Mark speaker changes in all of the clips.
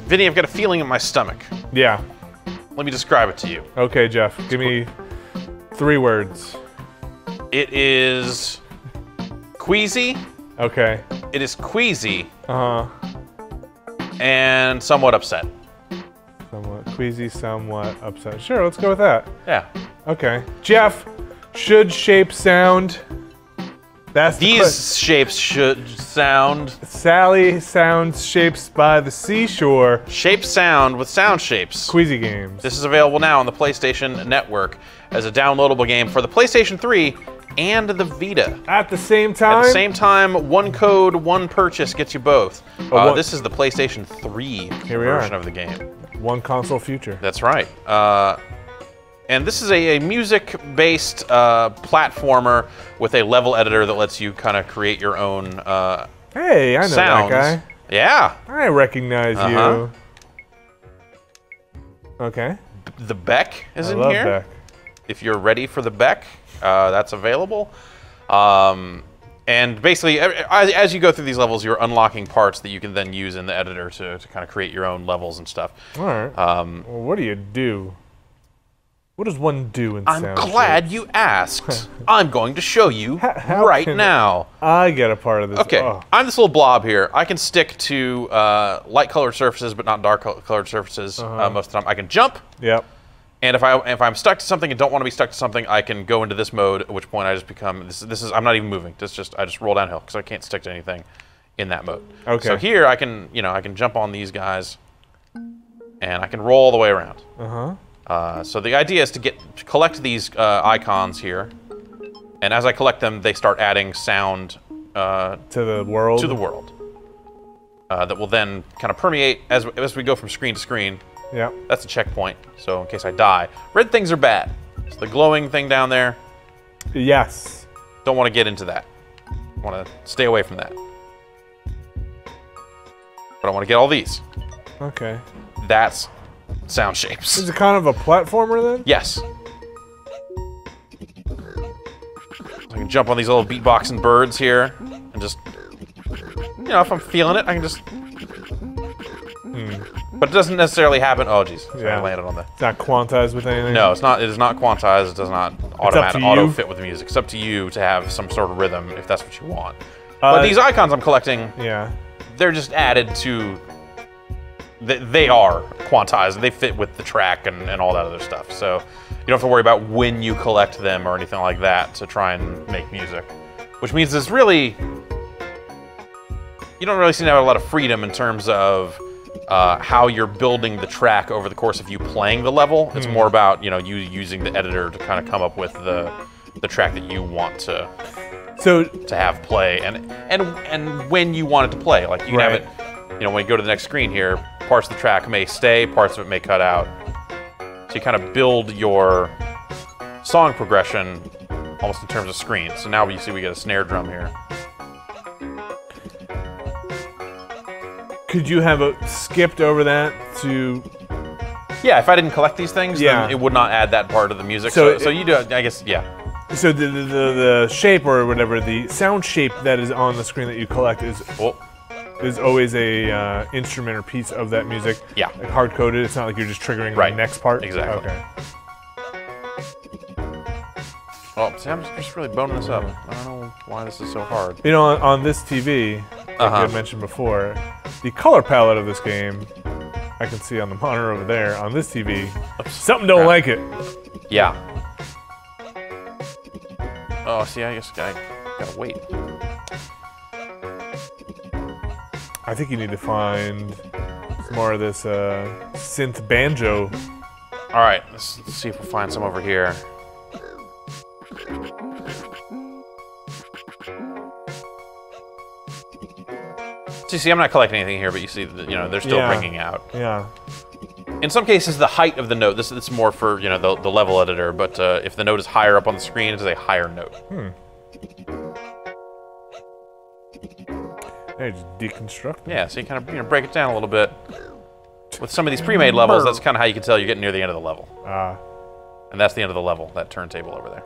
Speaker 1: Vinny, I've got a feeling in my stomach.
Speaker 2: Yeah.
Speaker 1: Let me describe it to you.
Speaker 2: Okay, Jeff. Give me 3 words.
Speaker 1: It is queasy.
Speaker 2: Okay.
Speaker 1: It is queasy.
Speaker 2: Uh-huh.
Speaker 1: And somewhat upset.
Speaker 2: Somewhat queasy, somewhat upset. Sure, let's go with that.
Speaker 1: Yeah.
Speaker 2: Okay. Jeff, should shape sound? That's
Speaker 1: These shapes should sound.
Speaker 2: Sally sounds shapes by the seashore.
Speaker 1: Shape sound with sound shapes.
Speaker 2: Queasy games.
Speaker 1: This is available now on the PlayStation Network as a downloadable game for the PlayStation 3 and the Vita.
Speaker 2: At the same time?
Speaker 1: At the same time, one code, one purchase gets you both. This is the PlayStation 3 version of the game.
Speaker 2: One console future.
Speaker 1: That's right. And this is a music-based platformer with a level editor that lets you kind of create your own
Speaker 2: hey, I know
Speaker 1: sounds.
Speaker 2: that guy.
Speaker 1: Yeah.
Speaker 2: I recognize you. Okay.
Speaker 1: The Beck is in
Speaker 2: love
Speaker 1: here.
Speaker 2: Beck.
Speaker 1: If you're ready for the Beck, that's available. And basically, as you go through these levels, you're unlocking parts that you can then use in the editor to kind of create your own levels and stuff.
Speaker 2: All right. Well, what do you do? What does one do in sound?
Speaker 1: I'm glad you asked. I'm going to show you right now.
Speaker 2: I get a part of this.
Speaker 1: Okay, I'm this little blob here. I can stick to light-colored surfaces, but not dark-colored surfaces most of the time. I can jump.
Speaker 2: Yep.
Speaker 1: And if I'm stuck to something and don't want to be stuck to something, I can go into this mode, at which point I just become I'm not even moving. I just roll downhill because I can't stick to anything in that mode.
Speaker 2: Okay.
Speaker 1: So here I can jump on these guys, and I can roll all the way around. So the idea is to collect these icons here, and as I collect them, they start adding sound
Speaker 2: to the world.
Speaker 1: That will then kind of permeate as we go from screen to screen.
Speaker 2: Yeah.
Speaker 1: That's a checkpoint, so in case I die. Red things are bad. So the glowing thing down there.
Speaker 2: Yes.
Speaker 1: Don't want to get into that. Want to stay away from that. But I want to get all these.
Speaker 2: Okay.
Speaker 1: That's sound shapes.
Speaker 2: Is it kind of a platformer then?
Speaker 1: Yes. I can jump on these little beatboxing birds here and just, if I'm feeling it, I can just. But it doesn't necessarily happen. Oh, geez. I landed on that.
Speaker 2: It's not quantized with anything?
Speaker 1: No, it's not. It is not quantized. It does not auto fit with the music. It's up to you to have some sort of rhythm if that's what you want. But these icons I'm collecting, they're just added to. They are quantized. They fit with the track and all that other stuff. So you don't have to worry about when you collect them or anything like that to try and make music. Which means it's really. You don't really seem to have a lot of freedom in terms of how you're building the track over the course of you playing the level. It's more about you using the editor to kind of come up with the track that you want to have play and when you want it to play. Like you can have it, when you go to the next screen here, parts of the track may stay, parts of it may cut out. So you kind of build your song progression almost in terms of screens. So now you see we get a snare drum here.
Speaker 2: Could you have skipped over that to?
Speaker 1: Yeah, if I didn't collect these things, then it would not add that part of the music. So you do, I guess,
Speaker 2: So the shape or whatever, the sound shape that is on the screen that you collect is always a instrument or piece of that music.
Speaker 1: Yeah.
Speaker 2: Like hard coded. It's not like you're just triggering the next part.
Speaker 1: Exactly.
Speaker 2: Okay.
Speaker 1: Oh, see, I'm just really boning this up. I don't know why this is so hard.
Speaker 2: On this TV, like I mentioned before, the color palette of this game, I can see on the monitor over there. On this TV, something don't like it.
Speaker 1: Yeah. Oh, see, I guess I gotta wait.
Speaker 2: I think you need to find some more of this synth banjo.
Speaker 1: All right, let's see if we'll find some over here. So you see, I'm not collecting anything here, but you see, they're still ringing out.
Speaker 2: Yeah.
Speaker 1: In some cases, the height of the note, this is more for, the level editor, but if the note is higher up on the screen, it is a higher note.
Speaker 2: Hey, just deconstruct.
Speaker 1: Yeah, so you kind of break it down a little bit. With some of these pre-made levels, that's kind of how you can tell you're getting near the end of the level. And that's the end of the level, that turntable over there.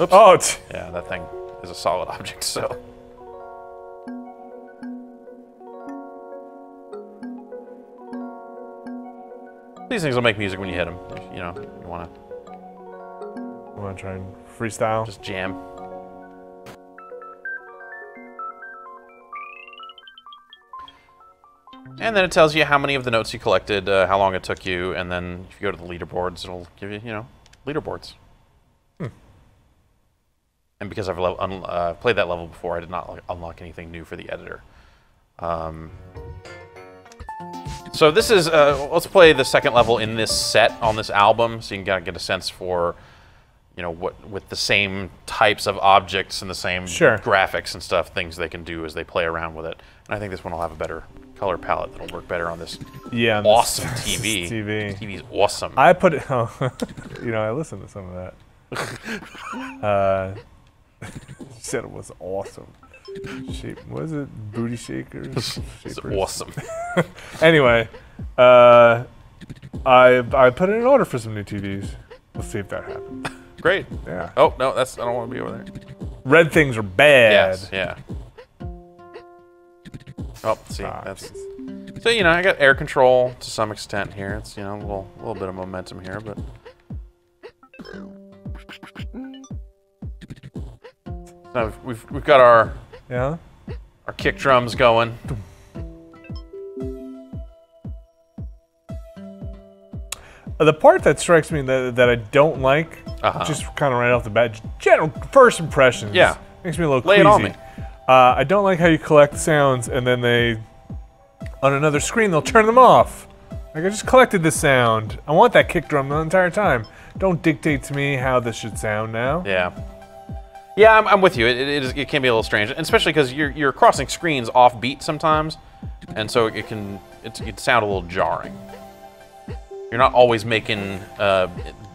Speaker 1: Oops.
Speaker 2: Oh,
Speaker 1: yeah, that thing is a solid object, so. These things will make music when you hit them. You know, you want to
Speaker 2: try and freestyle?
Speaker 1: just jam. And then it tells you how many of the notes you collected, how long it took you, and then if you go to the leaderboards, it'll give you, you know, leaderboards. And because I've played that level before, I did not unlock anything new for the editor. So this is, let's play the second level in this set on this album, so you can kind of get a sense for, you know, what with the same types of objects and the same graphics and stuff, things they can do as they play around with it. And I think this one will have a better color palette that'll work better on this awesome TV. TV's awesome.
Speaker 2: I put it, you know, I listened to some of that. Said it was awesome. Was it Booty Shakers?
Speaker 1: It's awesome.
Speaker 2: Anyway, I put in an order for some new TVs. Let's see if that happens.
Speaker 1: Great.
Speaker 2: Yeah.
Speaker 1: Oh no, I don't want to be over there.
Speaker 2: Red things are bad.
Speaker 1: Yes. Yeah. Oh, see, that's. So you know, I got air control to some extent here. It's, you know, a little bit of momentum here, but. So we've got our kick drums going.
Speaker 2: The part that strikes me that I don't like, just kind of right off the bat, general first impressions.
Speaker 1: Yeah,
Speaker 2: makes me a little
Speaker 1: queasy. Lay it on me.
Speaker 2: I don't like how you collect sounds and then on another screen they'll turn them off. Like, I just collected this sound. I want that kick drum the entire time. Don't dictate to me how this should sound now.
Speaker 1: Yeah. Yeah, I'm with you. It can be a little strange, and especially because you're crossing screens off beat sometimes, and so it can sound a little jarring. You're not always making.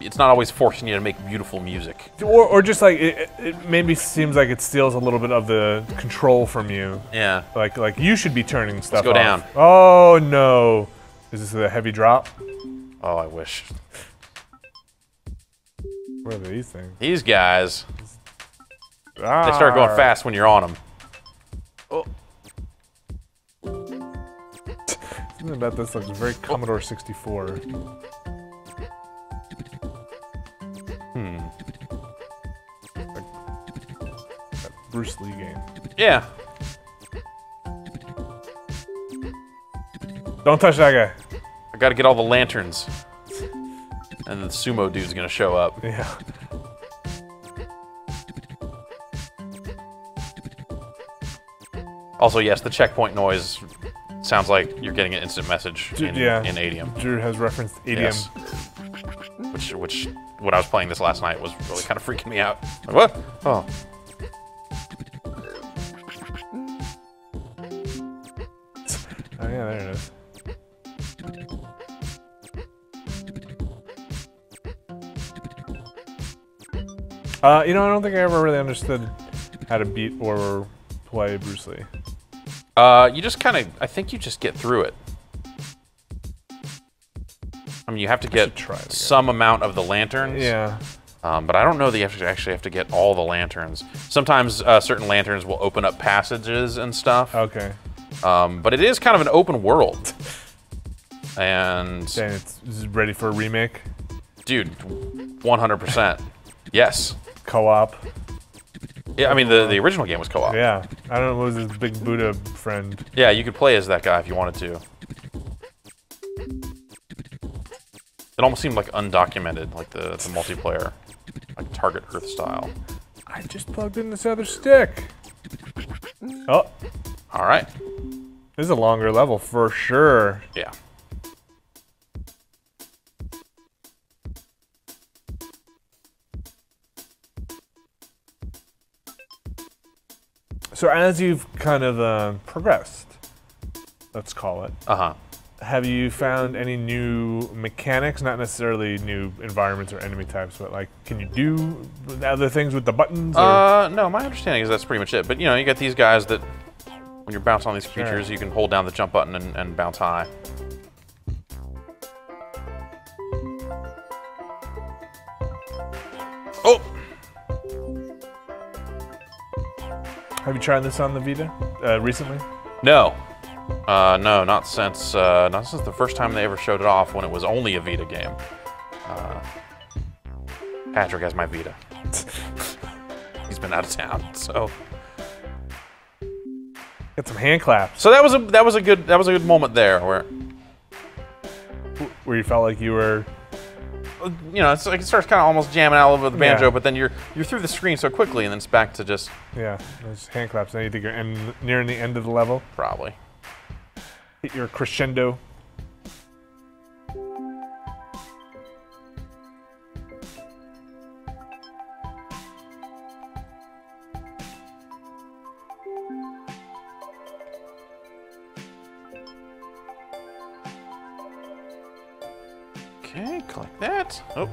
Speaker 1: It's not always forcing you to make beautiful music.
Speaker 2: Or just like it maybe seems like it steals a little bit of the control from you.
Speaker 1: Yeah.
Speaker 2: Like you should be turning stuff off.
Speaker 1: Let's go down.
Speaker 2: Oh no! Is this a heavy drop?
Speaker 1: Oh, I wish.
Speaker 2: What are these things?
Speaker 1: These guys. They start going fast when you're on them. Oh.
Speaker 2: Something about this looks very Commodore 64. Like that Bruce Lee game.
Speaker 1: Yeah.
Speaker 2: Don't touch that guy.
Speaker 1: I gotta get all the lanterns. And the sumo dude's gonna show up.
Speaker 2: Yeah.
Speaker 1: Also, yes, the checkpoint noise sounds like you're getting an instant message in Adium.
Speaker 2: Drew has referenced Adium.
Speaker 1: Yes. Which, when I was playing this last night, was really kind of freaking me out. Like, what? Oh.
Speaker 2: Oh yeah, there it is. You know, I don't think I ever really understood how to beat or play Bruce Lee.
Speaker 1: You just kind of, I think you just get through it. I mean, you have to get some amount of the lanterns.
Speaker 2: Yeah.
Speaker 1: But I don't know that you actually have to get all the lanterns. Sometimes certain lanterns will open up passages and stuff.
Speaker 2: Okay.
Speaker 1: But it is kind of an open world. And
Speaker 2: it's ready for a remake?
Speaker 1: Dude, 100%. Yes.
Speaker 2: Co-op.
Speaker 1: Yeah, I mean, the original game was co-op.
Speaker 2: Yeah. I don't know, what was his big Buddha friend?
Speaker 1: Yeah, you could play as that guy if you wanted to. It almost seemed like undocumented, like the multiplayer, like Target Earth style.
Speaker 2: I just plugged in this other stick. Oh.
Speaker 1: All right.
Speaker 2: This is a longer level for sure.
Speaker 1: Yeah.
Speaker 2: So as you've kind of progressed, let's call it. Have you found any new mechanics? Not necessarily new environments or enemy types, but like, can you do other things with the buttons?
Speaker 1: No, my understanding is that's pretty much it. But you know, you got these guys that when you're bouncing on these creatures, you can hold down the jump button and bounce high. Oh!
Speaker 2: Have you tried this on the Vita recently?
Speaker 1: No. No, not since the first time they ever showed it off when it was only a Vita game. Patrick has my Vita. He's been out of town, so.
Speaker 2: Get some hand claps.
Speaker 1: So that was a good moment there
Speaker 2: where you felt like you were.
Speaker 1: You know, it's like it starts kind of almost jamming out over the banjo,
Speaker 2: Yeah.
Speaker 1: but then you're through the screen so quickly, and then it's back to just
Speaker 2: Yeah, those hand claps. Now you think you're nearing the end of the level.
Speaker 1: probably.
Speaker 2: Hit your crescendo.
Speaker 1: Okay, collect that. Oh.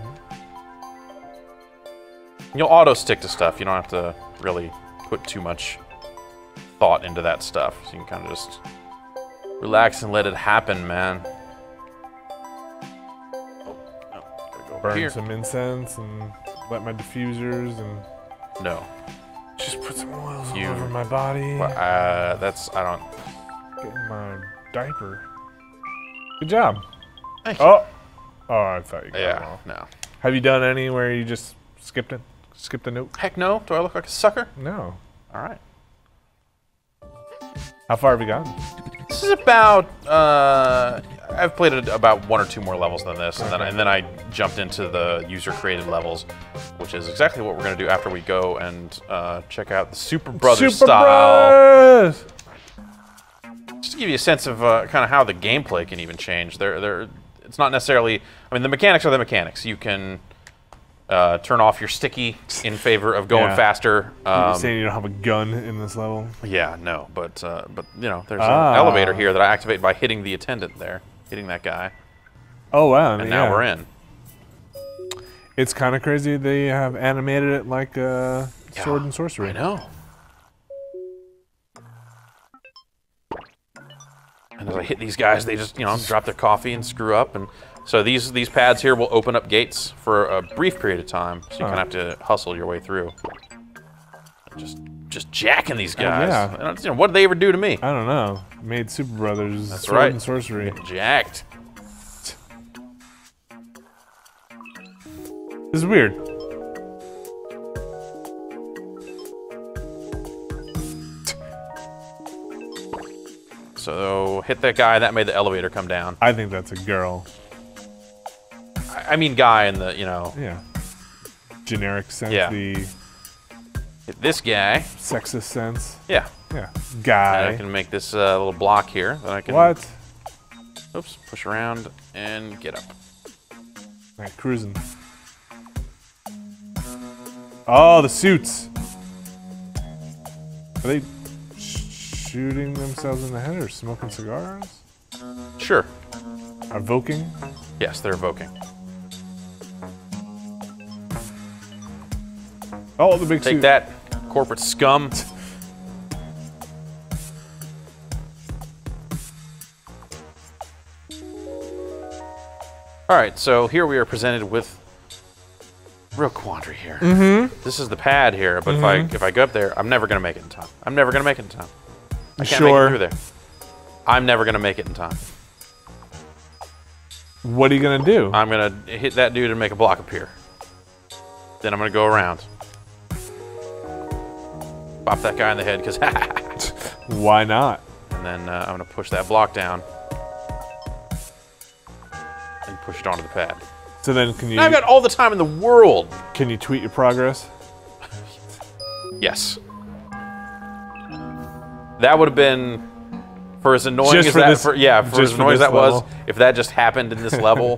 Speaker 1: You'll auto stick to stuff. You don't have to really put too much thought into that stuff. So you can kind of just relax and let it happen, man. Oh, no, gotta go over
Speaker 2: Burn
Speaker 1: here.
Speaker 2: some incense and light my diffusers and
Speaker 1: No.
Speaker 2: just put some oils all
Speaker 1: You-
Speaker 2: over my body.
Speaker 1: Well, I don't.
Speaker 2: Get in my diaper. Good job.
Speaker 1: Thank you.
Speaker 2: Oh, I thought you got it
Speaker 1: Yeah,
Speaker 2: wrong.
Speaker 1: no.
Speaker 2: Have you done any where you just skipped it? Skipped a note?
Speaker 1: Heck no. Do I look like a sucker?
Speaker 2: No.
Speaker 1: All right.
Speaker 2: How far have you gotten?
Speaker 1: This is about. I've played it about 1 or 2 more levels than this, and then I jumped into the user-created levels, which is exactly what we're gonna do after we go and check out the Super Brothers style.
Speaker 2: Brothers!
Speaker 1: Just to give you a sense of kind of how the gameplay can even change. It's not necessarily. I mean, the mechanics are the mechanics. You can turn off your sticky in favor of going
Speaker 2: Yeah.
Speaker 1: faster.
Speaker 2: You're saying you don't have a gun in this level?
Speaker 1: Yeah, no, but you know, there's an elevator here that I activate by hitting the attendant there, hitting that guy,
Speaker 2: Oh, wow.
Speaker 1: and now we're in.
Speaker 2: It's kind of crazy they have animated it like Sword and Sorcery.
Speaker 1: I know. And as I hit these guys, they just, you know, drop their coffee and screw up. And so these pads here will open up gates for a brief period of time. So you kind of have to hustle your way through. Just jacking these guys.
Speaker 2: yeah.
Speaker 1: And, you know, what did they ever do to me?
Speaker 2: I don't know. Made Super Brothers
Speaker 1: That's
Speaker 2: Sword
Speaker 1: right.
Speaker 2: and Sorcery.
Speaker 1: Jacked.
Speaker 2: This is weird.
Speaker 1: So hit that guy. That made the elevator come down.
Speaker 2: I think that's a girl.
Speaker 1: I mean, guy in the, you know,
Speaker 2: Yeah. Generic sense,
Speaker 1: Yeah.
Speaker 2: the
Speaker 1: hit this guy.
Speaker 2: sexist sense.
Speaker 1: Yeah.
Speaker 2: Yeah.
Speaker 1: And I
Speaker 2: Guy.
Speaker 1: can make this little block here. Then I can.
Speaker 2: What?
Speaker 1: Oops. Push around and get up.
Speaker 2: Alright, cruising. Oh, the suits. Are they shooting themselves in the head or smoking cigars?
Speaker 1: Sure.
Speaker 2: Evoking?
Speaker 1: Yes, they're evoking.
Speaker 2: Oh, the big
Speaker 1: Take
Speaker 2: suit.
Speaker 1: that, corporate scum. All right, so here we are presented with real quandary here. This is the pad here, but if I go up there, I'm never gonna make it in time. I'm never gonna make it in time. I can't make it through there. I'm never gonna make it in time.
Speaker 2: What are you gonna do?
Speaker 1: I'm gonna hit that dude and make a block appear. Then I'm gonna go around. Bop that guy in the head, because
Speaker 2: Why not?
Speaker 1: and then I'm gonna push that block down and push it onto the pad.
Speaker 2: So then, can you
Speaker 1: I've got all the time in the world.
Speaker 2: tweet your progress?
Speaker 1: Yes. That would have been, for as annoying
Speaker 2: Just
Speaker 1: as
Speaker 2: for
Speaker 1: that,
Speaker 2: this-
Speaker 1: for
Speaker 2: just
Speaker 1: as
Speaker 2: for
Speaker 1: annoying as
Speaker 2: this
Speaker 1: that was,
Speaker 2: level.
Speaker 1: if that just happened in this level.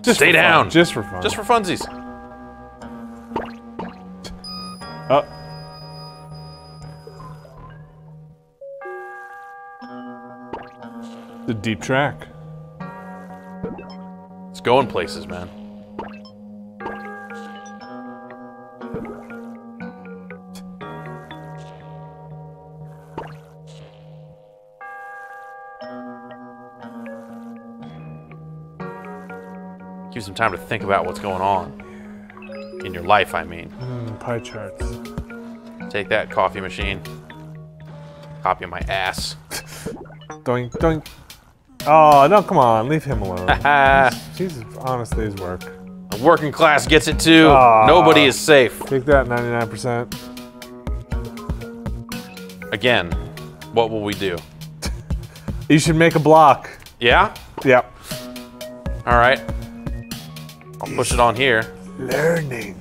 Speaker 2: Just
Speaker 1: Stay
Speaker 2: for fun.
Speaker 1: down.
Speaker 2: Just for fun.
Speaker 1: Just for funsies.
Speaker 2: Oh. The deep track.
Speaker 1: It's going places, man. Gives some time to think about what's going on. In your life, I mean.
Speaker 2: Pie charts.
Speaker 1: Take that, coffee machine. Copy my ass.
Speaker 2: Doink, doink. Oh, no, come on. Leave him alone. He's honest day's work.
Speaker 1: The working class gets it too. Nobody is safe.
Speaker 2: Take that, 99%.
Speaker 1: Again, what will we do?
Speaker 2: You should make a block.
Speaker 1: Yeah?
Speaker 2: Yep.
Speaker 1: All right. I'll push it on here.
Speaker 2: Learning.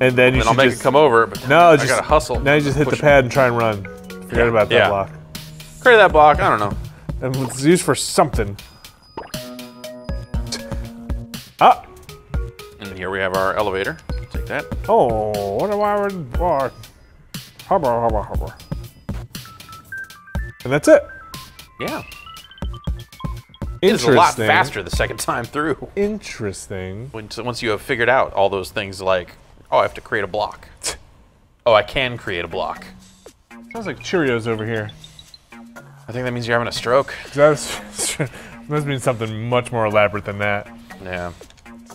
Speaker 2: And then
Speaker 1: I'll make it come over, but
Speaker 2: no,
Speaker 1: I gotta hustle.
Speaker 2: Now you just hit the pad and try and run. Forget about that block.
Speaker 1: Create that block, I don't know.
Speaker 2: And it's used for something. Ah!
Speaker 1: And here we have our elevator. Take that.
Speaker 2: Oh, what do I would want? Hubba, hubba, hubba. And that's it.
Speaker 1: Yeah. It's a lot faster the second time through.
Speaker 2: Interesting.
Speaker 1: Once you have figured out all those things like, oh, I have to create a block. Oh, I can create a block.
Speaker 2: Sounds like Cheerios over here.
Speaker 1: I think that means you're having a stroke.
Speaker 2: Must mean something much more elaborate than that.
Speaker 1: Yeah.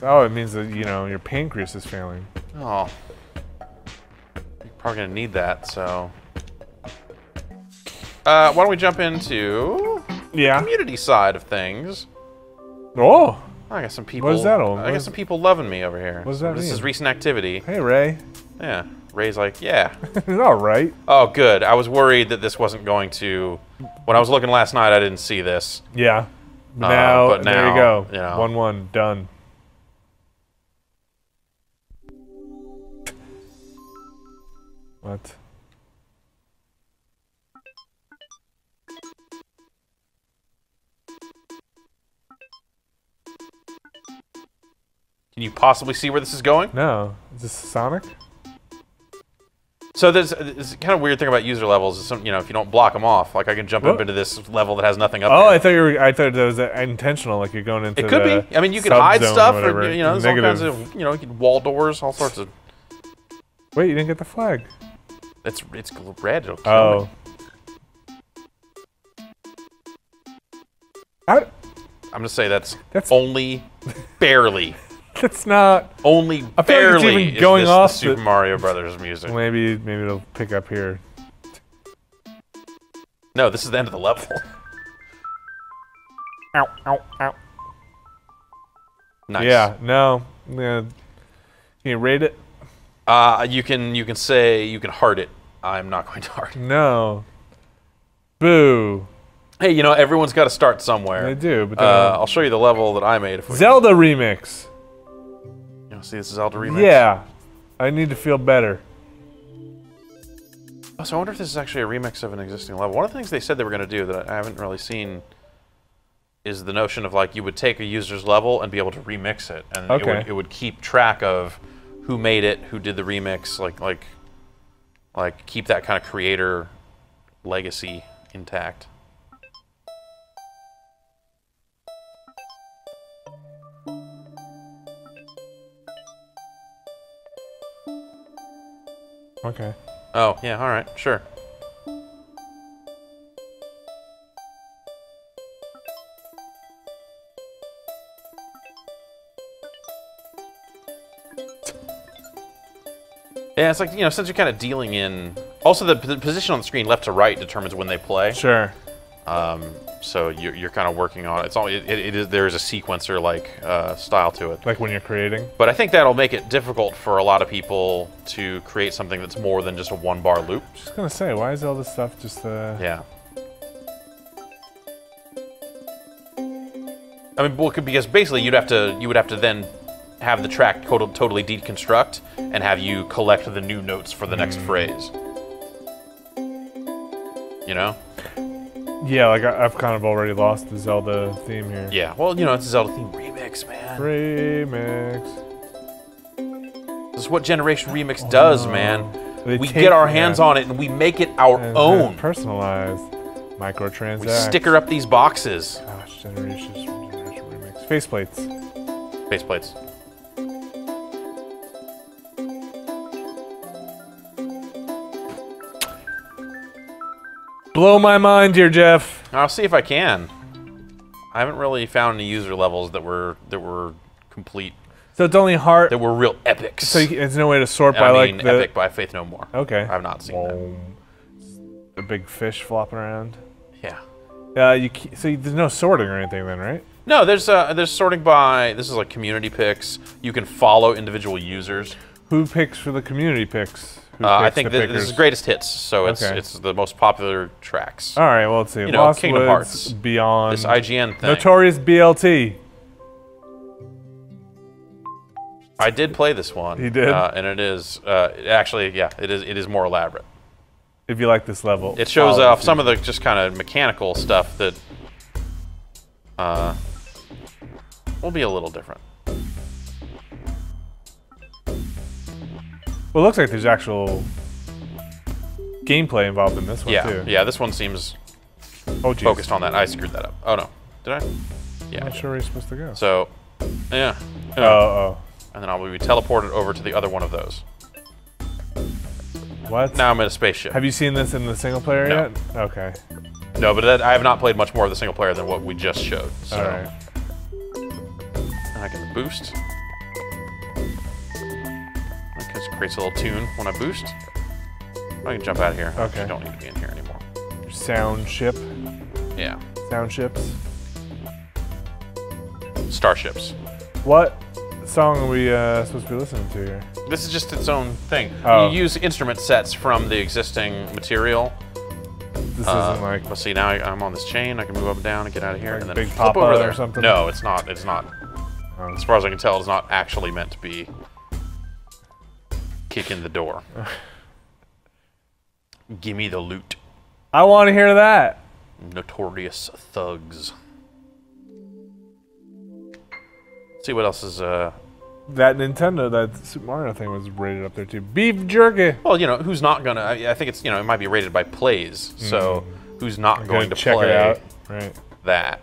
Speaker 2: Oh, it means that, you know, your pancreas is failing.
Speaker 1: Oh. You're probably gonna need that, so. Why don't we jump into the community side of things?
Speaker 2: Oh!
Speaker 1: I got some people.
Speaker 2: What is that all?
Speaker 1: I got some people loving me over here.
Speaker 2: What does that mean?
Speaker 1: This is recent activity.
Speaker 2: Hey, Ray.
Speaker 1: Yeah. Ray's like, yeah.
Speaker 2: It's all right.
Speaker 1: Oh, good. I was worried that this wasn't going to. When I was looking last night, I didn't see this.
Speaker 2: Yeah.
Speaker 1: But now,
Speaker 2: there you go.
Speaker 1: You know.
Speaker 2: 1-1, done. What?
Speaker 1: Can you possibly see where this is going?
Speaker 2: No. Is this Sonic?
Speaker 1: So there's kind of weird thing about user levels is some, you know, if you don't block them off, like I can jump up into this level that has nothing up.
Speaker 2: Oh,
Speaker 1: here.
Speaker 2: I thought that was intentional, like you're going into.
Speaker 1: It could be. I mean, you can hide stuff, or you know, there's all kinds of, you know, you can wall doors, all sorts of.
Speaker 2: Wait, you didn't get the flag.
Speaker 1: It's red. It'll kill me. I'm gonna say that's only barely.
Speaker 2: That's not.
Speaker 1: Only
Speaker 2: I feel
Speaker 1: barely
Speaker 2: like it's even going
Speaker 1: is
Speaker 2: off
Speaker 1: the Super Mario Brothers music.
Speaker 2: Maybe it'll pick up here.
Speaker 1: No, this is the end of the level.
Speaker 2: Ow, ow, ow.
Speaker 1: Nice.
Speaker 2: Yeah, no. Yeah. Can you rate it?
Speaker 1: You can say, you can heart it. I'm not going to heart it.
Speaker 2: No. Boo.
Speaker 1: Hey, you know, everyone's got to start somewhere.
Speaker 2: They do, but
Speaker 1: I'll show you the level that I made. If we
Speaker 2: Zelda remix.
Speaker 1: You know, see this is Zelda remix?
Speaker 2: Yeah. I need to feel better.
Speaker 1: Oh, so I wonder if this is actually a remix of an existing level. One of the things they said they were going to do that I haven't really seen is the notion of, like, you would take a user's level and be able to remix it. And it would keep track of who made it, who did the remix, like keep that kind of creator legacy intact.
Speaker 2: Okay.
Speaker 1: Oh, yeah, all right, sure. Yeah, it's like, you know, since you're kind of dealing in... Also, the position on the screen left to right determines when they play.
Speaker 2: Sure.
Speaker 1: So you're kind of working on it. It's all there is a sequencer like style to it.
Speaker 2: Like when you're creating.
Speaker 1: But I think that'll make it difficult for a lot of people to create something that's more than just a one-bar loop.
Speaker 2: I was just gonna say, why is all this stuff just
Speaker 1: Yeah. I mean, well, because basically you would have to then have the track totally deconstruct and have you collect the new notes for the next phrase. You know?
Speaker 2: Yeah, like I've kind of already lost the Zelda theme here.
Speaker 1: Yeah, well, you know, it's a Zelda theme remix, man.
Speaker 2: Remix.
Speaker 1: This is what Generation Remix does, man. We
Speaker 2: take-
Speaker 1: get our hands on it and we make it our own.
Speaker 2: Personalized. Microtransactions.
Speaker 1: We sticker up these boxes.
Speaker 2: Gosh, Generation Remix. Faceplates.
Speaker 1: Faceplates.
Speaker 2: Blow my mind here, Jeff.
Speaker 1: I'll see if I can. I haven't really found any user levels that were complete.
Speaker 2: So it's only hard.
Speaker 1: that were real epics.
Speaker 2: So there's no way to sort by
Speaker 1: I mean,
Speaker 2: like the
Speaker 1: Epic by Faith No More.
Speaker 2: Okay.
Speaker 1: I've not seen that.
Speaker 2: The big fish flopping around.
Speaker 1: Yeah.
Speaker 2: So there's no sorting or anything then, right?
Speaker 1: No, there's sorting by. This is like community picks. You can follow individual users.
Speaker 2: Who picks for the community picks?
Speaker 1: I think this is greatest hits, so it's the most popular tracks.
Speaker 2: All right, well, let's see.
Speaker 1: You know,
Speaker 2: Lost
Speaker 1: Kingdom
Speaker 2: Woods,
Speaker 1: Hearts.
Speaker 2: Beyond.
Speaker 1: This IGN thing.
Speaker 2: Notorious BLT.
Speaker 1: I did play this one.
Speaker 2: You did?
Speaker 1: And it is actually, yeah, it is more elaborate.
Speaker 2: If you like this level,
Speaker 1: It shows off some of the just kind of mechanical stuff that will be a little different.
Speaker 2: Well, it looks like there's actual gameplay involved in this one too.
Speaker 1: Yeah, this one seems focused on that. I screwed that up. Oh no, did I? Yeah.
Speaker 2: I'm not sure where you're supposed to go.
Speaker 1: So, yeah.
Speaker 2: Oh.
Speaker 1: And then I'll be teleported over to the other one of those.
Speaker 2: What?
Speaker 1: Now I'm in a spaceship.
Speaker 2: Have you seen this in the single player
Speaker 1: No.
Speaker 2: yet? Okay.
Speaker 1: No, but I have not played much more of the single player than what we just showed. So.
Speaker 2: All right.
Speaker 1: And I can boost. It creates a little tune when I boost. I can jump out of here.
Speaker 2: Okay.
Speaker 1: I don't need to be in here anymore.
Speaker 2: Sound ship.
Speaker 1: Yeah.
Speaker 2: Sound ships.
Speaker 1: Starships.
Speaker 2: What song are we supposed to be listening to here?
Speaker 1: This is just its own thing.
Speaker 2: Oh.
Speaker 1: You use instrument sets from the existing material.
Speaker 2: This isn't like
Speaker 1: Let's see, now I'm on this chain. I can move up and down and get out of here.
Speaker 2: Like
Speaker 1: and then
Speaker 2: Big
Speaker 1: flip
Speaker 2: Papa
Speaker 1: over
Speaker 2: or
Speaker 1: there.
Speaker 2: something?
Speaker 1: No, it's not. It's not.
Speaker 2: Oh.
Speaker 1: As far as I can tell, it's not actually meant to be kick in the door. Gimme the loot.
Speaker 2: I want to hear that.
Speaker 1: Notorious thugs. Let's see what else is
Speaker 2: That Nintendo, that Super Mario thing was rated up there too. Beef jerky.
Speaker 1: well, you know, who's not gonna I think it's, you know, it might be rated by plays. So who's not going to
Speaker 2: check
Speaker 1: play
Speaker 2: it out. Right.
Speaker 1: that?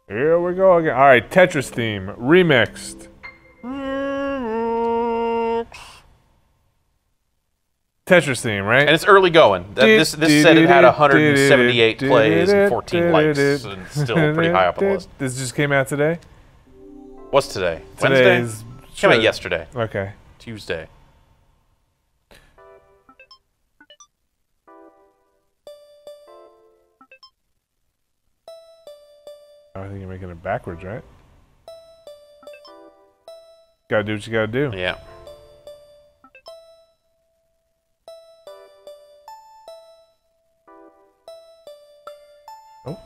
Speaker 2: Here we go again. All right, Tetris theme remixed. Tetris theme, right?
Speaker 1: And it's early going. This said it had 178 plays and 14 likes, and still pretty high up on the list.
Speaker 2: This just came out today?
Speaker 1: What's today?
Speaker 2: Today's
Speaker 1: Wednesday? Came out yesterday.
Speaker 2: Okay.
Speaker 1: Tuesday.
Speaker 2: Oh, I think you're making it backwards, right? Gotta do what you gotta do.
Speaker 1: Yeah.
Speaker 2: Oh.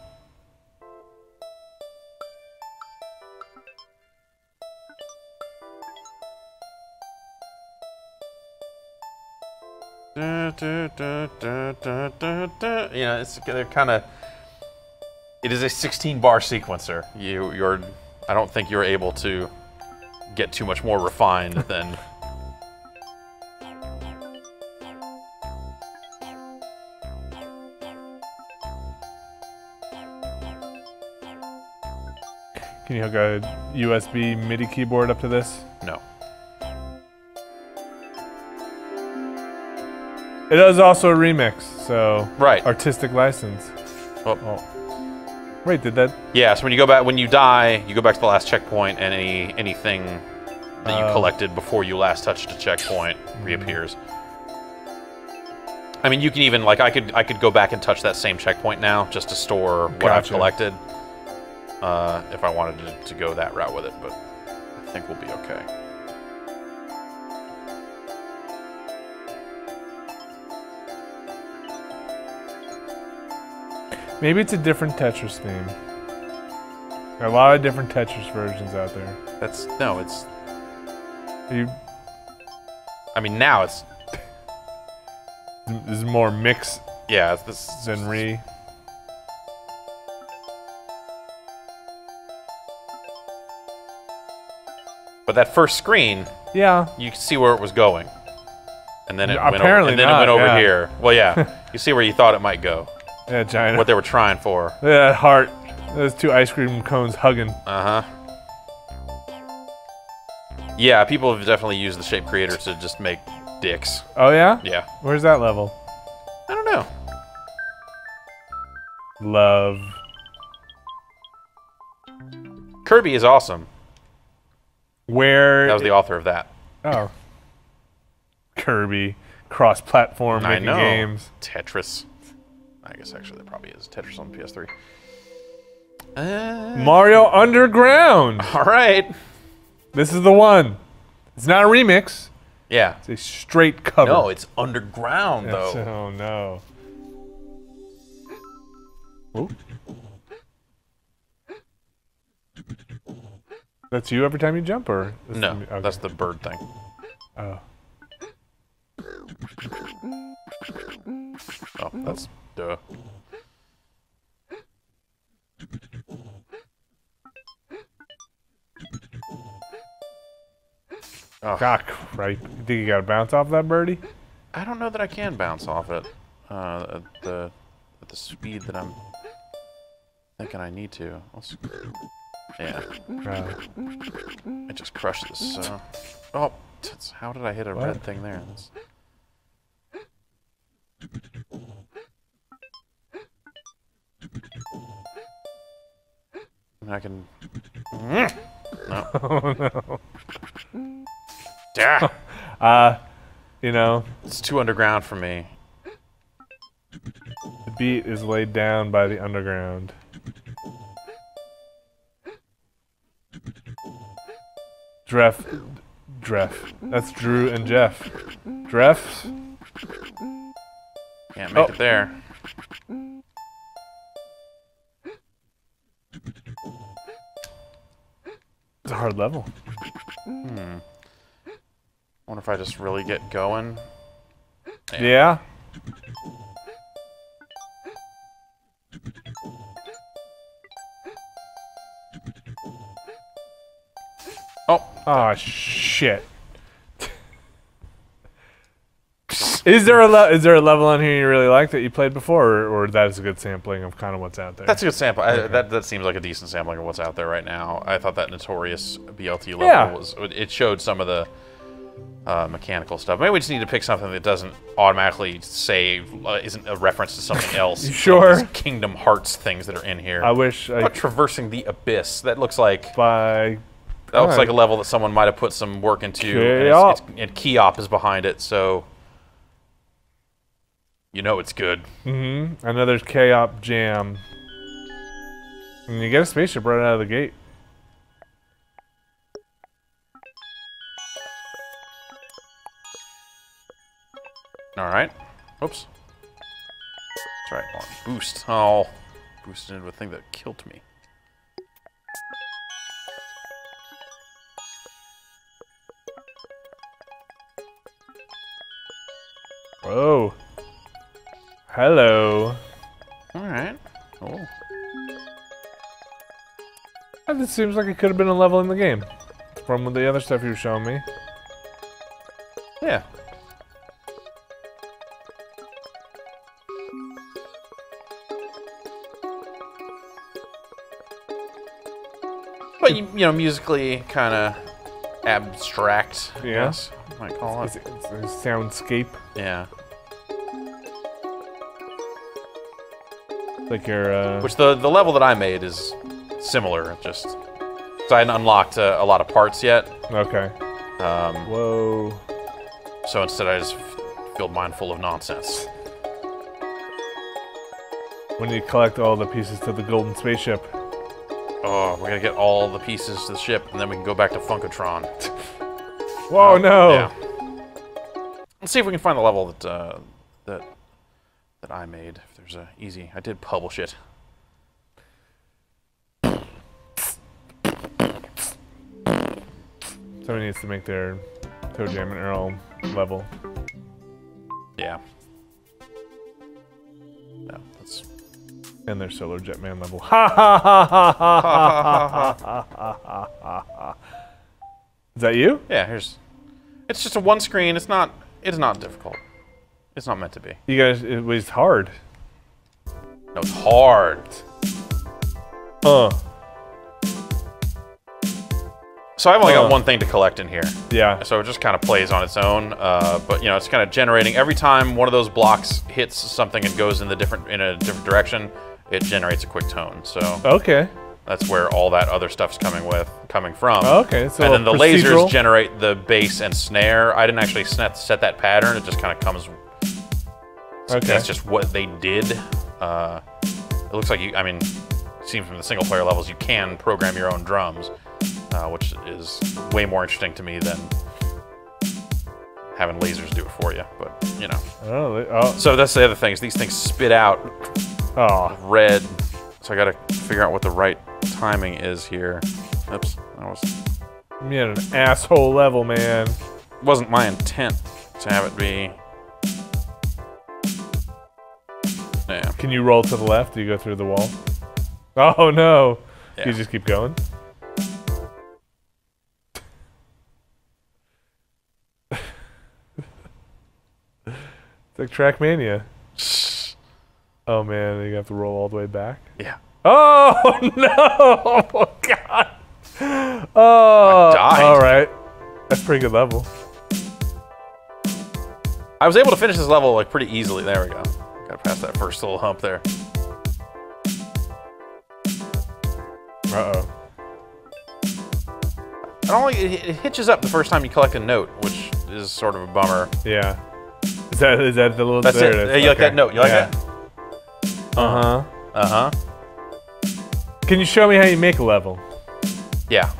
Speaker 1: You know, they're kind of. It is a 16-bar sequencer. I don't think you're able to get too much more refined than.
Speaker 2: Can you hook a USB MIDI keyboard up to this?
Speaker 1: No.
Speaker 2: It is also a remix, so
Speaker 1: Right.
Speaker 2: artistic license.
Speaker 1: Oh.
Speaker 2: Wait, did that?
Speaker 1: Yeah. So when you die, you go back to the last checkpoint, and anything that you collected before you last touched a checkpoint reappears. I mean, you can even I could go back and touch that same checkpoint now just to store what I've
Speaker 2: Gotcha.
Speaker 1: collected. If I wanted to go that route with it, but I think we'll be okay.
Speaker 2: Maybe it's a different Tetris theme. There are a lot of different Tetris versions out there.
Speaker 1: It's
Speaker 2: You,
Speaker 1: I mean, now it's
Speaker 2: this is more mix
Speaker 1: yeah. It's this
Speaker 2: than re.
Speaker 1: But that first screen,
Speaker 2: Yeah.
Speaker 1: you could see where it was going, and then it went over,
Speaker 2: Apparently
Speaker 1: and then
Speaker 2: not,
Speaker 1: it went over
Speaker 2: yeah.
Speaker 1: here. Well, yeah, you see where you thought it might go,
Speaker 2: Yeah, China.
Speaker 1: what they were trying for.
Speaker 2: That heart. Those two ice cream cones hugging.
Speaker 1: Uh huh. Yeah, people have definitely used the shape creator to just make dicks.
Speaker 2: Oh yeah?
Speaker 1: Yeah.
Speaker 2: Where's that level?
Speaker 1: I don't know.
Speaker 2: Love.
Speaker 1: Kirby is awesome.
Speaker 2: Where
Speaker 1: That was the author of that.
Speaker 2: Oh. Kirby, cross-platform making games.
Speaker 1: Tetris. I guess actually there probably is Tetris on the PS3.
Speaker 2: Mario Underground.
Speaker 1: All right.
Speaker 2: This is the one. It's not a remix.
Speaker 1: Yeah.
Speaker 2: It's a straight cover.
Speaker 1: No, it's underground though.
Speaker 2: Oh no. Ooh. That's you every time you jump, or
Speaker 1: No,
Speaker 2: okay.
Speaker 1: that's the bird thing.
Speaker 2: Oh.
Speaker 1: Oh, that's duh. Oh.
Speaker 2: God, right. You think you gotta bounce off that birdie?
Speaker 1: I don't know that I can bounce off it at the speed that I'm thinking I need to. Yeah. I just crushed this. Oh, how did I hit a red thing there? I can. No.
Speaker 2: Oh no.
Speaker 1: Yeah.
Speaker 2: You know,
Speaker 1: It's too underground for me.
Speaker 2: the beat is laid down by the underground. Dref. That's Drew and Jeff. Dref?
Speaker 1: Can't make it there.
Speaker 2: It's a hard level.
Speaker 1: Wonder if I just really get going.
Speaker 2: Yeah?
Speaker 1: Oh.
Speaker 2: Oh shit. Is there a level on here you really like that you played before, or that is a good sampling of kind of what's out there?
Speaker 1: That's a good sample.
Speaker 2: Okay.
Speaker 1: That seems like a decent sampling of what's out there right now. I thought that Notorious BLT level was. It showed some of the mechanical stuff. Maybe we just need to pick something that doesn't automatically say isn't a reference to something else.
Speaker 2: Sure.
Speaker 1: These Kingdom Hearts things that are in here.
Speaker 2: I wish I
Speaker 1: Traversing the Abyss. That looks like
Speaker 2: by.
Speaker 1: that looks like a level that someone might have put some work into. And Keop is behind it, so you know it's good.
Speaker 2: Mm-hmm. I know there's K-Op Jam. And you get a spaceship right out of the gate.
Speaker 1: Alright. Oops. That's right. Boost. Oh. Boosted into a thing that killed me.
Speaker 2: Whoa. Hello.
Speaker 1: Alright. Cool.
Speaker 2: That seems like it could have been a level in the game. From the other stuff you were showing me.
Speaker 1: Yeah. But, you know, musically kind of abstract, I guess you might call it.
Speaker 2: It's a soundscape.
Speaker 1: Yeah.
Speaker 2: Like your,
Speaker 1: Which the level that I made is similar, just... So I hadn't unlocked a lot of parts yet.
Speaker 2: Okay. Whoa.
Speaker 1: So instead I just filled mine full of nonsense.
Speaker 2: When you collect all the pieces to the golden spaceship.
Speaker 1: Oh, we're gonna get all the pieces to the ship, and then we can go back to Funkotron.
Speaker 2: Whoa, no!
Speaker 1: Yeah. Let's see if we can find the level that I made. If there's a easy, I did publish it.
Speaker 2: Somebody needs to make their Toe Jam and Earl level.
Speaker 1: Yeah. No, that's.
Speaker 2: And their Solar Jetman level. Ha ha ha ha ha ha ha ha ha. Is that you?
Speaker 1: Yeah. Here's. It's just a one screen. It's not difficult. It's not meant to be.
Speaker 2: You guys, it was hard.
Speaker 1: No, it's hard. So I've only got one thing to collect in here.
Speaker 2: Yeah.
Speaker 1: So it just kind of plays on its own, but you know, it's kind of generating every time one of those blocks hits something and goes in a different direction. It generates a quick tone. So
Speaker 2: okay.
Speaker 1: That's where all that other stuff's coming from.
Speaker 2: Oh, okay, so
Speaker 1: and then the
Speaker 2: procedural.
Speaker 1: lasers generate the bass and snare. I didn't actually set that pattern. It just kind of comes.
Speaker 2: Okay.
Speaker 1: That's just what they did. It looks like I mean, seeing from the single player levels, you can program your own drums, which is way more interesting to me than having lasers do it for you. But you know.
Speaker 2: Oh.
Speaker 1: So that's the other thing is these things spit out red. So I got to figure out what the right timing is here. Oops, that was.
Speaker 2: You had an asshole level, man.
Speaker 1: Wasn't my intent to have it be. Yeah.
Speaker 2: Can you roll to the left? Do you go through the wall? Oh no!
Speaker 1: Yeah.
Speaker 2: You just keep going. It's like Trackmania. Oh man, you have to roll all the way back.
Speaker 1: Yeah.
Speaker 2: Oh no! Oh god! Oh,
Speaker 1: I died.
Speaker 2: all right. That's a pretty good level.
Speaker 1: I was able to finish this level like pretty easily. There we go. Got past that first little hump there.
Speaker 2: Uh-oh.
Speaker 1: And only it hitches up the first time you collect a note, which is sort of a bummer.
Speaker 2: Yeah. Is that the little?
Speaker 1: That's
Speaker 2: there
Speaker 1: it.
Speaker 2: is.
Speaker 1: Hey, you like
Speaker 2: Okay.
Speaker 1: that note? You like
Speaker 2: Yeah.
Speaker 1: that?
Speaker 2: Uh-huh.
Speaker 1: Uh-huh.
Speaker 2: Can you show me how you make a level?
Speaker 1: Yeah.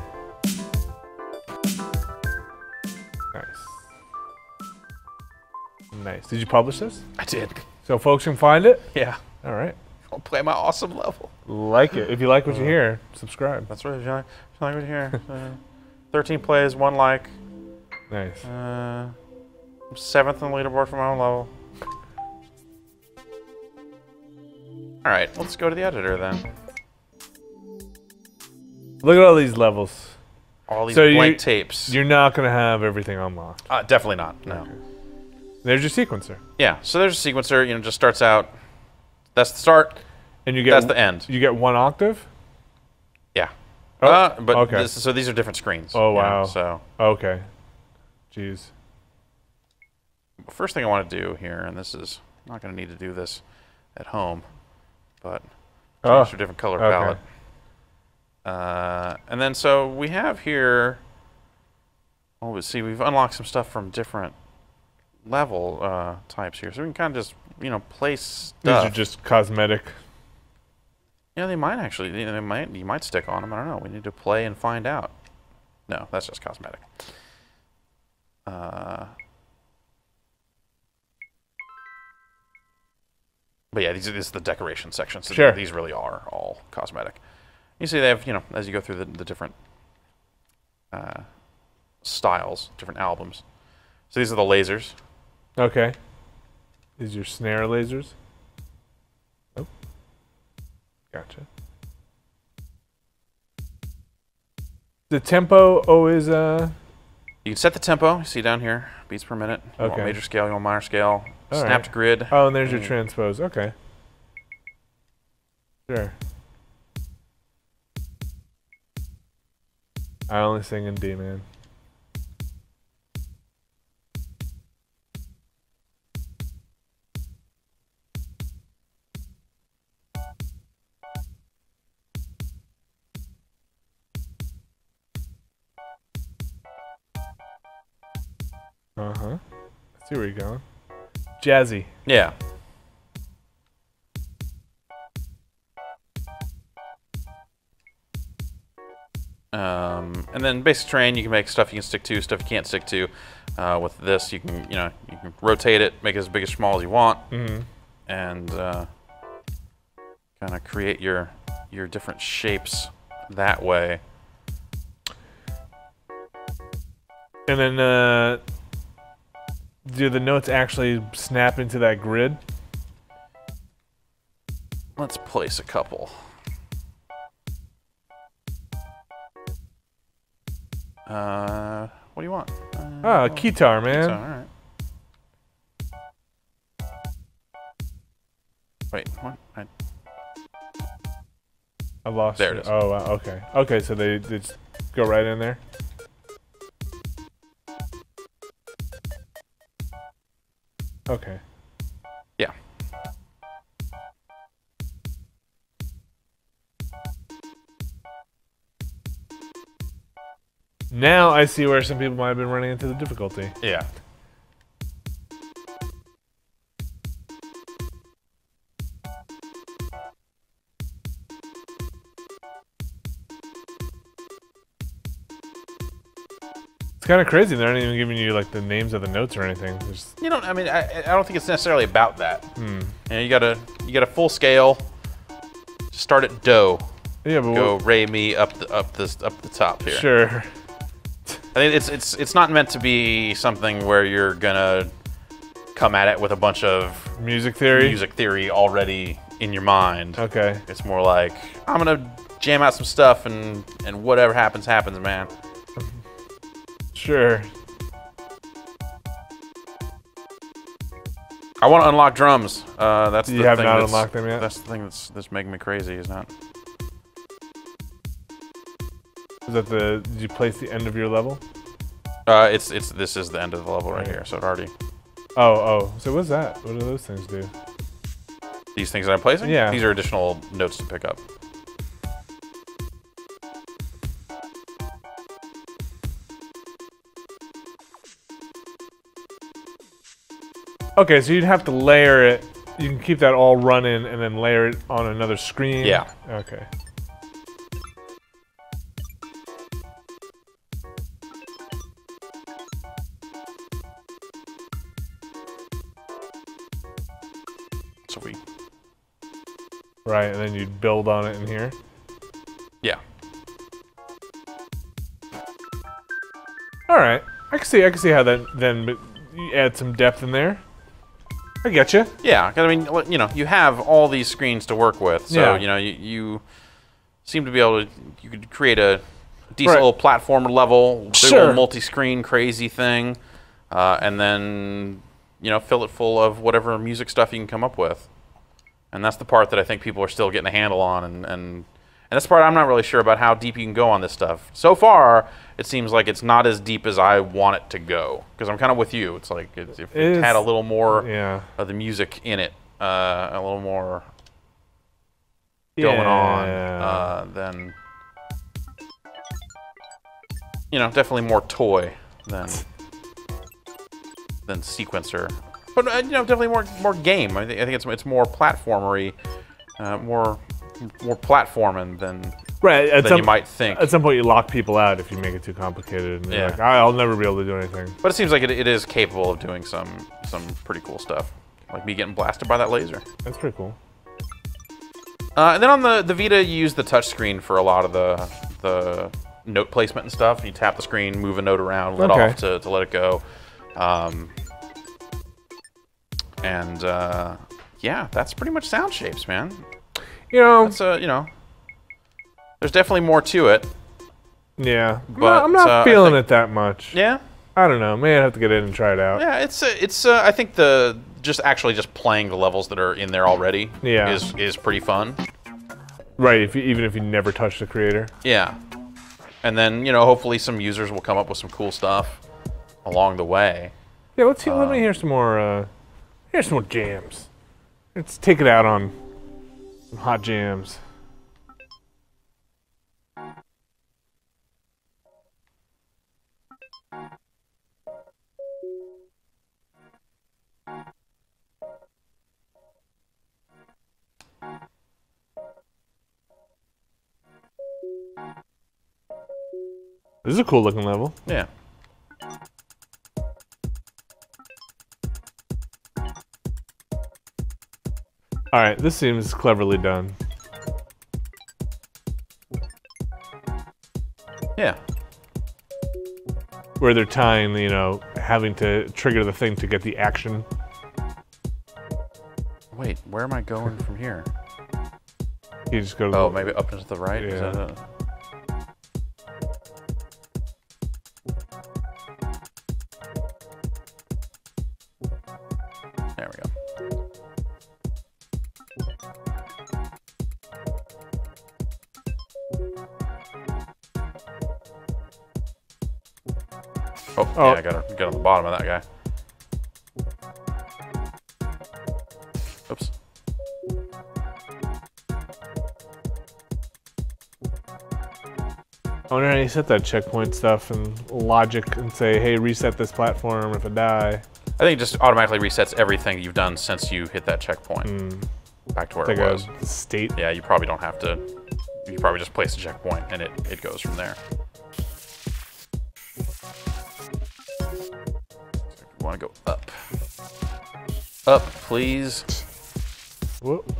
Speaker 2: Nice. Nice. Did you publish this?
Speaker 1: I did.
Speaker 2: So folks can find it?
Speaker 1: Yeah.
Speaker 2: All right.
Speaker 1: I'll play my awesome level.
Speaker 2: Like it. If you like what you hear, subscribe.
Speaker 1: That's right. If you like it here. 13 plays, 1 like.
Speaker 2: Nice.
Speaker 1: 7th on the leaderboard for my own level. All right, let's go to the editor then.
Speaker 2: Look at all these levels.
Speaker 1: All these
Speaker 2: So
Speaker 1: blank tapes.
Speaker 2: You're not going to have everything unlocked.
Speaker 1: Definitely not. No.
Speaker 2: There's your sequencer.
Speaker 1: Yeah. So there's a sequencer. You know, just starts out. That's the start.
Speaker 2: And you get
Speaker 1: That's the end.
Speaker 2: You get 1 octave?
Speaker 1: Yeah.
Speaker 2: Oh,
Speaker 1: But
Speaker 2: okay.
Speaker 1: so these are different screens.
Speaker 2: Oh,
Speaker 1: you know,
Speaker 2: wow.
Speaker 1: so
Speaker 2: Okay. Jeez.
Speaker 1: first thing I want to do here, and this is I'm not going to need to do this at home, but change to a different color
Speaker 2: okay.
Speaker 1: palette. And then so we have here. Oh, let's see. We've unlocked some stuff from different level types here, so we can kind of just place stuff.
Speaker 2: These are just cosmetic.
Speaker 1: Yeah, they might actually. You might stick on them. I don't know. We need to play and find out. No, that's just cosmetic. But yeah, this is the decoration section. So
Speaker 2: Sure.
Speaker 1: These really are all cosmetic. You see, they have as you go through the different styles, different albums. So these are the lasers.
Speaker 2: Okay. These are your snare lasers? Oh. Gotcha. The tempo always
Speaker 1: You can set the tempo. You see down here, beats per minute. You want
Speaker 2: Okay.
Speaker 1: major scale, you want minor scale.
Speaker 2: All
Speaker 1: Snapped
Speaker 2: right.
Speaker 1: grid.
Speaker 2: Oh, and there's your transpose. Okay. Sure. I only sing in D, man. Uh-huh. I see where you're going. Jazzy.
Speaker 1: Yeah. And then basic terrain, you can make stuff you can stick to, stuff you can't stick to. With this, you can you can rotate it, make it as big or small as you want, and kind of create your different shapes that way.
Speaker 2: And then, do the notes actually snap into that grid?
Speaker 1: Let's place a couple. What do you want?
Speaker 2: Keytar, man.
Speaker 1: All right. Wait, what?
Speaker 2: I lost
Speaker 1: There
Speaker 2: it.
Speaker 1: it is.
Speaker 2: Oh, wow. Okay. Okay, so they just go right in there? Okay.
Speaker 1: Yeah.
Speaker 2: Now I see where some people might have been running into the difficulty.
Speaker 1: Yeah.
Speaker 2: It's kind of crazy. They're not even giving you like the names of the notes or anything.
Speaker 1: You know, I mean, I don't think it's necessarily about that. You know, you got a full scale. Start at do.
Speaker 2: Yeah, but
Speaker 1: go re mi up the top here.
Speaker 2: Sure.
Speaker 1: I think it's not meant to be something where you're gonna come at it with a bunch of
Speaker 2: music theory
Speaker 1: already in your mind.
Speaker 2: Okay.
Speaker 1: It's more like I'm gonna jam out some stuff and whatever happens, man.
Speaker 2: Sure.
Speaker 1: I want to unlock drums. That's the thing.
Speaker 2: You have not unlocked them yet?
Speaker 1: That's the thing that's making me crazy, is not.
Speaker 2: Is that did you place the end of your level?
Speaker 1: This is the end of the level right here, so it already.
Speaker 2: Oh. So what's that? What do those things do?
Speaker 1: These things that I'm placing?
Speaker 2: Yeah.
Speaker 1: These are additional notes to pick up.
Speaker 2: Okay, so you'd have to layer it. You can keep that all running and then layer it on another screen?
Speaker 1: Yeah.
Speaker 2: Okay.
Speaker 1: Sweet.
Speaker 2: Right, and then you'd build on it in here?
Speaker 1: Yeah.
Speaker 2: Alright. I can see how that then you add some depth in there. I get you.
Speaker 1: Yeah, 'cause I mean, you know, you have all these screens to work with, so
Speaker 2: Yeah.
Speaker 1: you know, you seem to be able to. You could create a decent little platformer level, big old multi-screen crazy thing, and then you know, fill it full of whatever music stuff you can come up with. And that's the part that I think people are still getting a handle on, and that's the part I'm not really sure about how deep you can go on this stuff. So far, it seems like it's not as deep as I want it to go. Because I'm kind of with you. It's like if it had a little more of the music in it, a little more going on, then you know, definitely more toy than sequencer. But you know, definitely more game. I think it's more platformery, more platforming than you might think.
Speaker 2: At some point, you lock people out if you make it too complicated. And they're like, I'll never be able to do anything.
Speaker 1: But it seems like it is capable of doing some pretty cool stuff, like me getting blasted by that laser.
Speaker 2: That's pretty cool.
Speaker 1: And then on the Vita, you use the touchscreen for a lot of the note placement and stuff. You tap the screen, move a note around, let off to let it go. Yeah, that's pretty much sound shapes, man.
Speaker 2: You know,
Speaker 1: that's you know, there's definitely more to it.
Speaker 2: Yeah, but I'm not feeling it that much.
Speaker 1: Yeah,
Speaker 2: I don't know. May have to get in and try it out.
Speaker 1: Yeah, it's I think just playing the levels that are in there already is pretty fun.
Speaker 2: Right, even if you never touch the creator.
Speaker 1: Yeah, and then you know, hopefully some users will come up with some cool stuff along the way.
Speaker 2: Yeah, let me hear some more. Here's some more jams. Let's take it out on some hot jams. This is a cool looking level.
Speaker 1: Yeah.
Speaker 2: Alright, this seems cleverly done.
Speaker 1: Yeah.
Speaker 2: Where they're tying, you know, having to trigger the thing to get the action.
Speaker 1: Wait, where am I going from here?
Speaker 2: You just go to
Speaker 1: maybe up and to the right?
Speaker 2: Yeah.
Speaker 1: Is that it? There we go. Yeah, I gotta get on the bottom of that guy. Oops.
Speaker 2: I wonder how you set that checkpoint stuff and logic and say, hey, reset this platform if I die.
Speaker 1: I think it just automatically resets everything you've done since you hit that checkpoint. Back to where
Speaker 2: Like
Speaker 1: it was.
Speaker 2: a state.
Speaker 1: Yeah, you probably don't have to. You probably just place a checkpoint and it goes from there. You want to go up. Up, please.
Speaker 2: Whoop.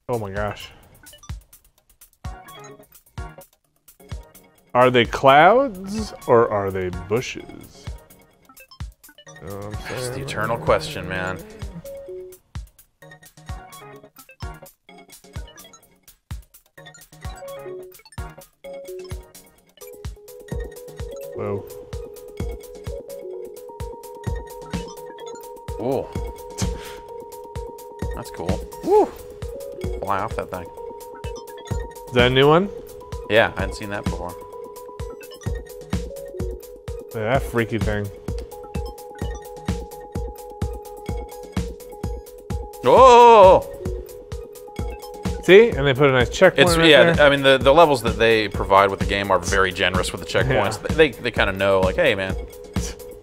Speaker 2: Oh my gosh. Are they clouds or are they bushes? You know what I'm
Speaker 1: It's
Speaker 2: saying?
Speaker 1: the eternal question, man.
Speaker 2: Whoa.
Speaker 1: Ooh. That's cool. Woo! Fly off that thing.
Speaker 2: Is that a new one?
Speaker 1: Yeah, I hadn't seen that before.
Speaker 2: Look at that freaky thing.
Speaker 1: Oh!
Speaker 2: See? And they put a nice checkpoint
Speaker 1: It's
Speaker 2: right
Speaker 1: yeah.
Speaker 2: there.
Speaker 1: I mean, the levels that they provide with the game are very generous with the checkpoints.
Speaker 2: Yeah.
Speaker 1: They kind of know, like, hey, man.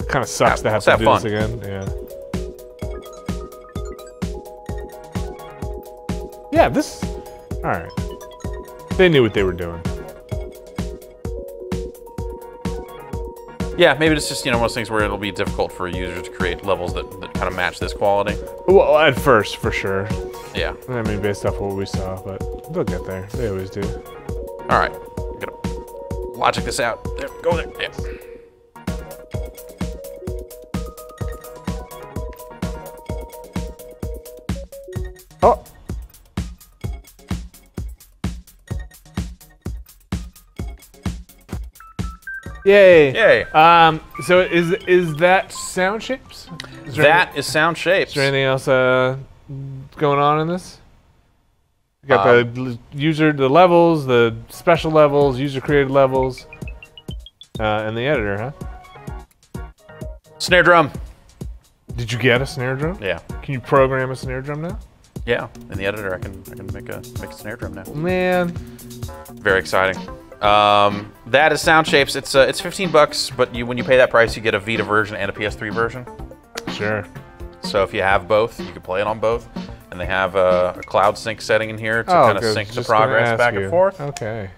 Speaker 2: Kind of sucks to have
Speaker 1: let's
Speaker 2: to
Speaker 1: have
Speaker 2: do
Speaker 1: fun.
Speaker 2: this again. Yeah. Yeah, this... Alright. They knew what they were doing.
Speaker 1: Yeah, maybe it's just one of those things where it'll be difficult for a user to create levels that kind of match this quality.
Speaker 2: Well, at first, for sure.
Speaker 1: Yeah.
Speaker 2: I mean, based off what we saw, but they'll get there. They always do.
Speaker 1: All right. I'm gonna logic this out. There, go there. Yeah.
Speaker 2: Oh! Yay!
Speaker 1: Yay.
Speaker 2: So is that Sound Shapes?
Speaker 1: That is Sound Shapes.
Speaker 2: Is there anything else going on in this? You got the levels, the special levels, user created levels, and the editor, huh?
Speaker 1: Snare drum.
Speaker 2: Did you get a snare drum?
Speaker 1: Yeah.
Speaker 2: Can you program a snare drum now?
Speaker 1: Yeah. In the editor, I can make a snare drum now.
Speaker 2: Man.
Speaker 1: Very exciting. That is Sound Shapes. It's $15, but when you pay that price, you get a Vita version and a PS3 version.
Speaker 2: Sure.
Speaker 1: So if you have both, you can play it on both. And they have a cloud sync setting in here to kind of sync the progress back and forth.
Speaker 2: Okay.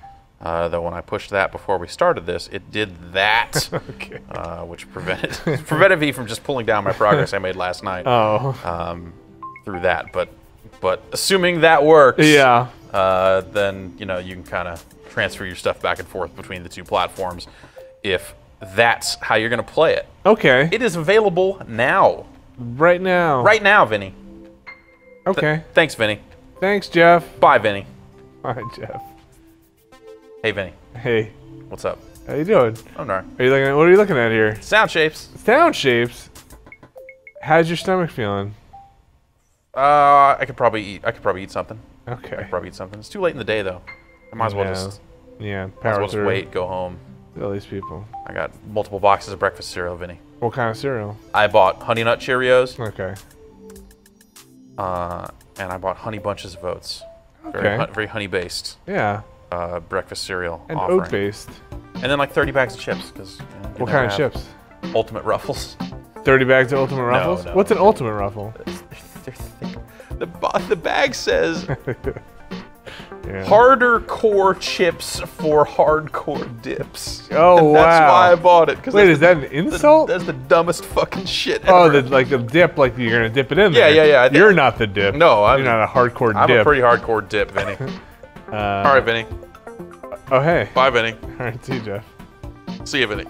Speaker 1: Though when I pushed that before we started this, it did that,
Speaker 2: Okay.
Speaker 1: which prevented me from just pulling down my progress I made last night.
Speaker 2: Oh.
Speaker 1: Through that, but assuming that works,
Speaker 2: Yeah.
Speaker 1: then you can kind of transfer your stuff back and forth between the two platforms, if that's how you're going to play it.
Speaker 2: Okay.
Speaker 1: It is available now.
Speaker 2: Right now.
Speaker 1: Right now, Vinny.
Speaker 2: Okay.
Speaker 1: Thanks, Vinny.
Speaker 2: Thanks, Jeff.
Speaker 1: Bye, Vinny.
Speaker 2: Bye, Jeff.
Speaker 1: Hey, Vinny.
Speaker 2: Hey.
Speaker 1: What's up?
Speaker 2: How you doing?
Speaker 1: I'm all right.
Speaker 2: What are you looking at here?
Speaker 1: Sound Shapes.
Speaker 2: Sound Shapes. How's your stomach feeling?
Speaker 1: I could probably eat something.
Speaker 2: Okay.
Speaker 1: Probably eat something. It's too late in the day, though. I might as well just
Speaker 2: power
Speaker 1: just
Speaker 2: through.
Speaker 1: wait, go home.
Speaker 2: All these people.
Speaker 1: I got multiple boxes of breakfast cereal, Vinny.
Speaker 2: What kind of cereal?
Speaker 1: I bought Honey Nut Cheerios.
Speaker 2: Okay.
Speaker 1: And I bought Honey Bunches of Oats.
Speaker 2: Okay.
Speaker 1: Very honey-based
Speaker 2: Yeah.
Speaker 1: breakfast cereal
Speaker 2: And
Speaker 1: offering.
Speaker 2: oat-based.
Speaker 1: And then like 30 bags of chips, because
Speaker 2: What kind of chips?
Speaker 1: Ultimate Ruffles.
Speaker 2: 30 bags of Ultimate Ruffles?
Speaker 1: no.
Speaker 2: What's an Ultimate Ruffle?
Speaker 1: They're thick. The bag says
Speaker 2: Yeah.
Speaker 1: harder core chips for hardcore dips.
Speaker 2: Oh,
Speaker 1: And that's
Speaker 2: wow.
Speaker 1: why I bought it.
Speaker 2: Wait, is that an insult?
Speaker 1: That's the dumbest fucking shit
Speaker 2: Oh,
Speaker 1: ever.
Speaker 2: like a dip, like you're gonna dip it in
Speaker 1: Yeah,
Speaker 2: there.
Speaker 1: yeah.
Speaker 2: You're not the dip.
Speaker 1: No, I'm
Speaker 2: You're not a hardcore
Speaker 1: I'm
Speaker 2: dip.
Speaker 1: a pretty hardcore dip, Vinny. All right, Vinny.
Speaker 2: Oh, hey.
Speaker 1: Bye, Vinny.
Speaker 2: All right, see you, Jeff.
Speaker 1: See you, Vinny.